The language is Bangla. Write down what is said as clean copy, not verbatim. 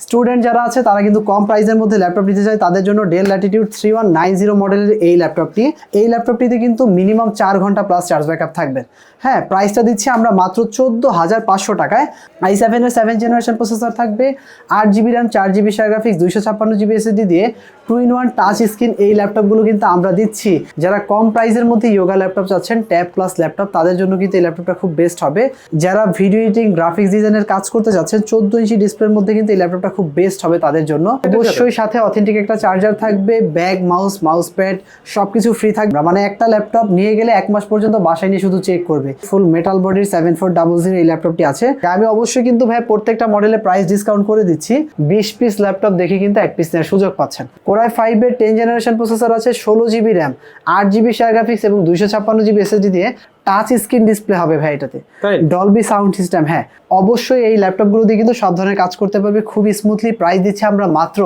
স্টুডেন্ট যারা আছে তারা কিন্তু কম প্রাইসের মধ্যে ল্যাপটপ নিতে চায়, তাদের জন্য ডেল ল্যাটিটিউড 3190 মডেলের এই ল্যাপটপটিতে কিন্তু মিনিমাম 4 ঘন্টা প্লাস চার্জ ব্যাকআপ থাকবে। হ্যাঁ, প্রাইসটা দিচ্ছি আমরা মাত্র 14,500 টাকায়। i7 এর 7th জেনারেশন প্রসেসর থাকবে, 8GB RAM, 4GB share graphics, 256GB SSD দিয়ে 2-in-1 টাচ স্ক্রিন এই ল্যাপটপগুলো কিন্তু আমরা দিচ্ছি। যারা কম প্রাইসের মধ্যে ইয়োগা ল্যাপটপ চাচ্ছেন, ট্যাব প্লাস ল্যাপটপ, তাদের জন্য কিন্তু এই ল্যাপটপটা খুব বেস্ট হবে। যারা ভিডিও এডিটিং, গ্রাফিক্স ডিজাইনের কাজ করতে যাচ্ছেন, 14 ইঞ্চি ডিসপ্লের মধ্যে কিন্তু এই ল্যাপটপটা খুব বেস্ট হবে তাদের জন্য। অবশ্যই সাথে অথেন্টিক একটা চার্জার থাকবে, ব্যাগ, মাউস প্যাড সবকিছু ফ্রি থাকবে। মানে একটা ল্যাপটপ নিয়ে গেলে 1 মাস পর্যন্ত বাসায় নিয়ে শুধু চেক করবে। ফুল মেটাল বডির 7400 এই ল্যাপটপটি আছে। আমি অবশ্যই কিন্তু ভাই প্রত্যেকটা মডেলে প্রাইস ডিসকাউন্ট করে দিচ্ছি। 20 পিস ল্যাপটপ দেখে কিন্তু 1 পিস নেওয়ার সুযোগ পাচ্ছেন। Core i5 এর 10th জেনারেশন প্রসেসর আছে, 16GB RAM, 8GB share graphics এবং 256GB SSD দিয়ে টাচ স্ক্রিন ডিসপ্লে হবে ভাই এটাতে, ডলবি সাউন্ড সিস্টেম। হ্যাঁ, অবশ্যই এই ল্যাপটপগুলো দিয়ে কিন্তু সব ধরনের কাজ করতে পারবে খুবই স্মুথলি। প্রাইস দিচ্ছি আমরা মাত্র